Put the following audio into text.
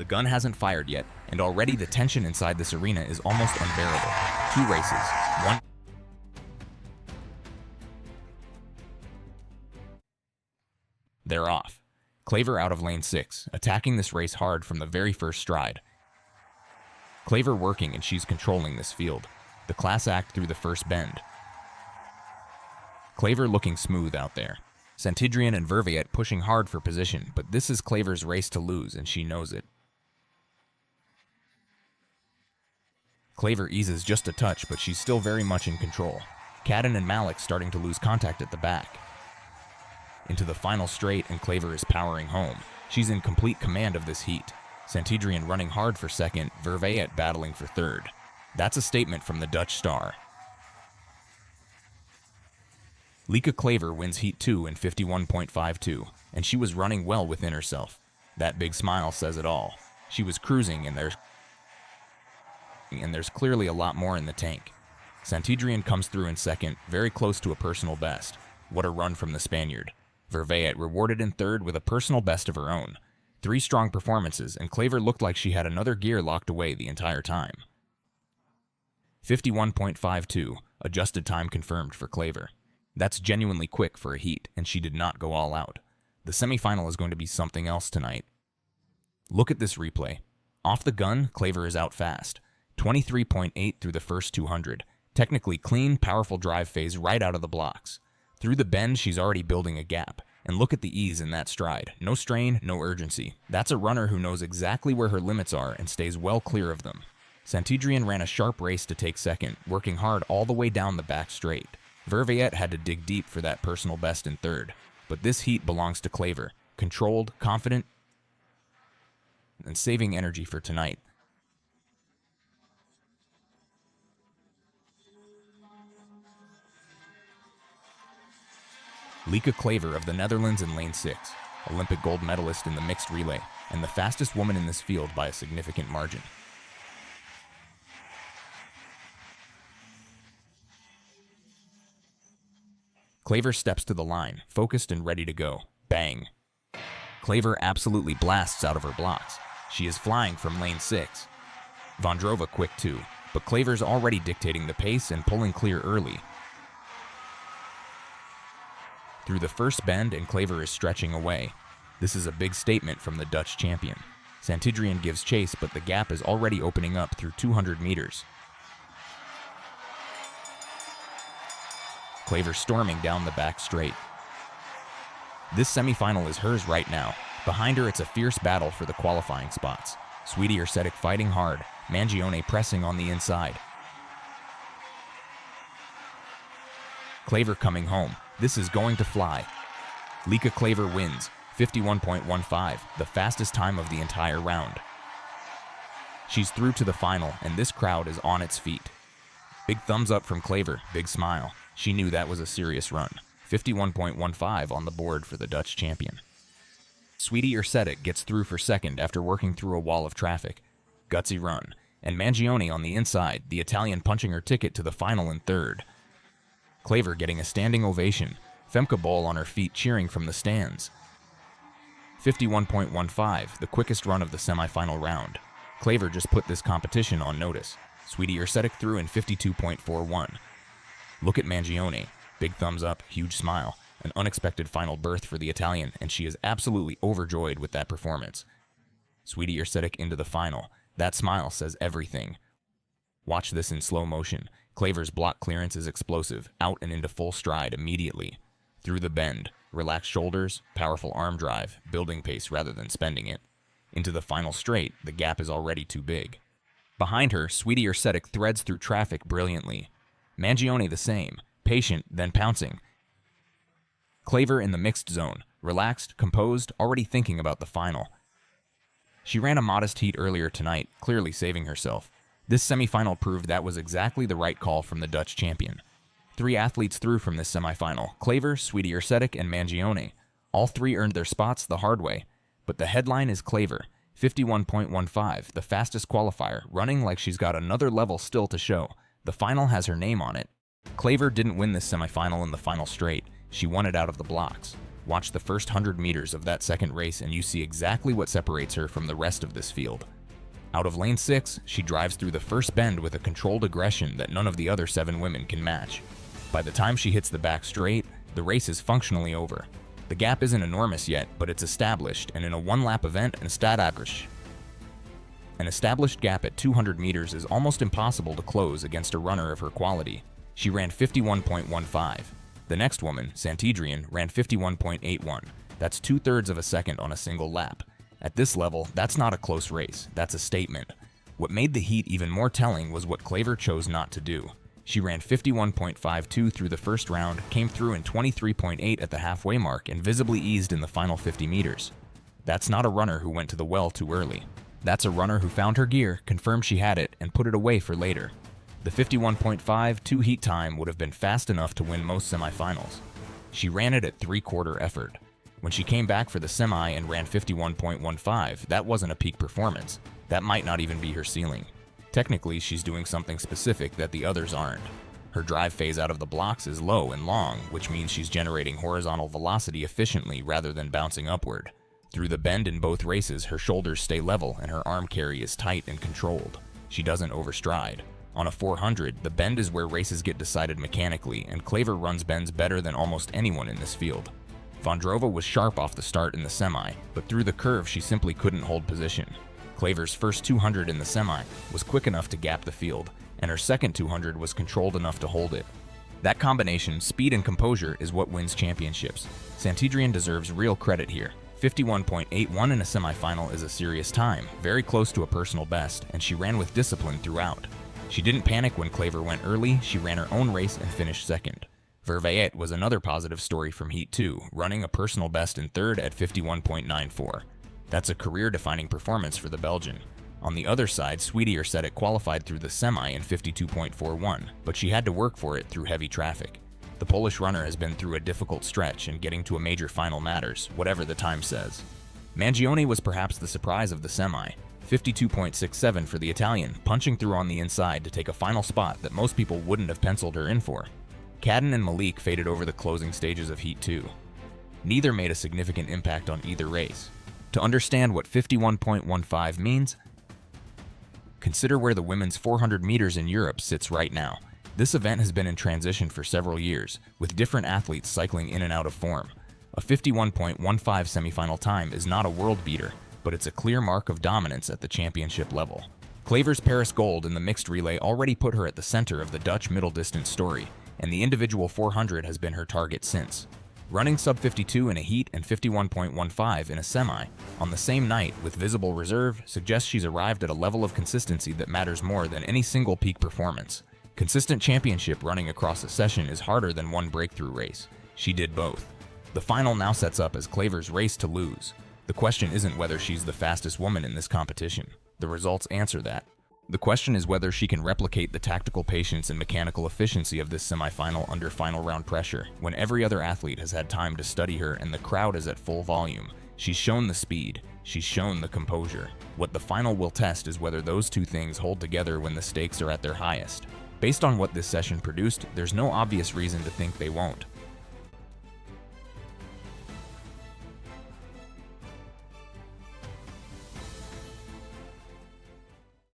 The gun hasn't fired yet, and already the tension inside this arena is almost unbearable. 2 races, 1. They're off. Klaver out of lane 6, attacking this race hard from the very first stride. Klaver working, and she's controlling this field. The class act through the first bend. Klaver looking smooth out there. Santidrián and Vervaet pushing hard for position, but this is Klaver's race to lose, and she knows it. Klaver eases just a touch, but she's still very much in control. Cadden and Malik starting to lose contact at the back. Into the final straight, and Klaver is powering home. She's in complete command of this heat. Santidrián running hard for second, Vervaet battling for third. That's a statement from the Dutch star. Lieke Klaver wins Heat 2 in 51.52, and she was running well within herself. That big smile says it all. She was cruising, and there's clearly a lot more in the tank. Santidrián comes through in second, very close to a personal best. What a run from the Spaniard. Vervaet rewarded in third with a personal best of her own. 3 strong performances, and Klaver looked like she had another gear locked away the entire time. 51.52, adjusted time confirmed for Klaver. That's genuinely quick for a heat, and she did not go all out. The semifinal is going to be something else tonight. Look at this replay. Off the gun, Klaver is out fast. 23.8 through the first 200. Technically clean, powerful drive phase right out of the blocks. Through the bend, she's already building a gap. And look at the ease in that stride. No strain, no urgency. That's a runner who knows exactly where her limits are and stays well clear of them. Santidrián ran a sharp race to take second, working hard all the way down the back straight. Vervaet had to dig deep for that personal best in third. But this heat belongs to Klaver. Controlled, confident, and saving energy for tonight. Lieke Klaver of the Netherlands in lane 6, Olympic gold medalist in the mixed relay, and the fastest woman in this field by a significant margin. Klaver steps to the line, focused and ready to go. Bang! Klaver absolutely blasts out of her blocks. She is flying from lane 6. Vondrová quick too, but Klaver's already dictating the pace and pulling clear early. Through the first bend, and Klaver is stretching away. This is a big statement from the Dutch champion. Santidrián gives chase, but the gap is already opening up through 200 meters. Klaver storming down the back straight. This semifinal is hers right now. Behind her, it's a fierce battle for the qualifying spots. Święty-Ersetic fighting hard, Mangione pressing on the inside. Klaver coming home. This is going to fly. Lieke Klaver wins, 51.15, the fastest time of the entire round. She's through to the final, and this crowd is on its feet. Big thumbs up from Klaver, big smile. She knew that was a serious run. 51.15 on the board for the Dutch champion. Święty-Ersetic gets through for second after working through a wall of traffic. Gutsy run. And Mangione on the inside, the Italian punching her ticket to the final in third. Klaver getting a standing ovation. Femke Bol on her feet cheering from the stands. 51.15, the quickest run of the semifinal round. Klaver just put this competition on notice. Święty-Ersetic through in 52.41. Look at Mangione. Big thumbs up, huge smile. An unexpected final berth for the Italian, and she is absolutely overjoyed with that performance. Święty-Ersetic into the final. That smile says everything. Watch this in slow motion. Klaver's block clearance is explosive, out and into full stride immediately. Through the bend, relaxed shoulders, powerful arm drive, building pace rather than spending it. Into the final straight, the gap is already too big. Behind her, Święty-Ersetic threads through traffic brilliantly. Mangione the same, patient, then pouncing. Klaver in the mixed zone, relaxed, composed, already thinking about the final. She ran a modest heat earlier tonight, clearly saving herself. This semifinal proved that was exactly the right call from the Dutch champion. 3 athletes through from this semifinal: Klaver, Święty-Ersetic, and Mangione. All 3 earned their spots the hard way. But the headline is Klaver, 51.15, the fastest qualifier, running like she's got another level still to show. The final has her name on it. Klaver didn't win this semifinal in the final straight. She won it out of the blocks. Watch the first 100 meters of that second race and you see exactly what separates her from the rest of this field. Out of lane 6, she drives through the first bend with a controlled aggression that none of the other 7 women can match. By the time she hits the back straight, the race is functionally over. The gap isn't enormous yet, but it's established, and in a one-lap event, an established gap at 200 meters is almost impossible to close against a runner of her quality. She ran 51.15. The next woman, Santidrián, ran 51.81. That's 2/3 of a second on a single lap. At this level, that's not a close race, that's a statement. What made the heat even more telling was what Klaver chose not to do. She ran 51.52 through the first round, came through in 23.8 at the halfway mark, and visibly eased in the final 50 meters. That's not a runner who went to the well too early. That's a runner who found her gear, confirmed she had it, and put it away for later. The 51.52 heat time would have been fast enough to win most semifinals. She ran it at 3/4 effort. When she came back for the semi and ran 51.15, that wasn't a peak performance. That might not even be her ceiling. Technically, she's doing something specific that the others aren't. Her drive phase out of the blocks is low and long, which means she's generating horizontal velocity efficiently rather than bouncing upward. Through the bend in both races, her shoulders stay level and her arm carry is tight and controlled. She doesn't overstride. On a 400, the bend is where races get decided mechanically, and Klaver runs bends better than almost anyone in this field. Vondrová was sharp off the start in the semi, but through the curve she simply couldn't hold position. Klaver's first 200 in the semi was quick enough to gap the field, and her second 200 was controlled enough to hold it. That combination, speed and composure, is what wins championships. Santidrián deserves real credit here. 51.81 in a semifinal is a serious time, very close to a personal best, and she ran with discipline throughout. She didn't panic when Klaver went early, she ran her own race and finished second. Vervaet was another positive story from Heat 2, running a personal best in third at 51.94. That's a career-defining performance for the Belgian. On the other side, Święty-Ersetic qualified through the semi in 52.41, but she had to work for it through heavy traffic. The Polish runner has been through a difficult stretch, and getting to a major final matters, whatever the time says. Mangione was perhaps the surprise of the semi. 52.67 for the Italian, punching through on the inside to take a final spot that most people wouldn't have penciled her in for. Cadden and Malik faded over the closing stages of Heat 2. Neither made a significant impact on either race. To understand what 51.15 means, consider where the women's 400 meters in Europe sits right now. This event has been in transition for several years, with different athletes cycling in and out of form. A 51.15 semifinal time is not a world beater, but it's a clear mark of dominance at the championship level. Klaver's Paris gold in the mixed relay already put her at the center of the Dutch middle distance story, and the individual 400 has been her target since. Running sub-52 in a heat and 51.15 in a semi on the same night with visible reserve suggests she's arrived at a level of consistency that matters more than any single peak performance. Consistent championship running across a session is harder than one breakthrough race. She did both. The final now sets up as Klaver's race to lose. The question isn't whether she's the fastest woman in this competition. The results answer that. The question is whether she can replicate the tactical patience and mechanical efficiency of this semifinal under final round pressure, when every other athlete has had time to study her and the crowd is at full volume. She's shown the speed, she's shown the composure. What the final will test is whether those two things hold together when the stakes are at their highest. Based on what this session produced, there's no obvious reason to think they won't.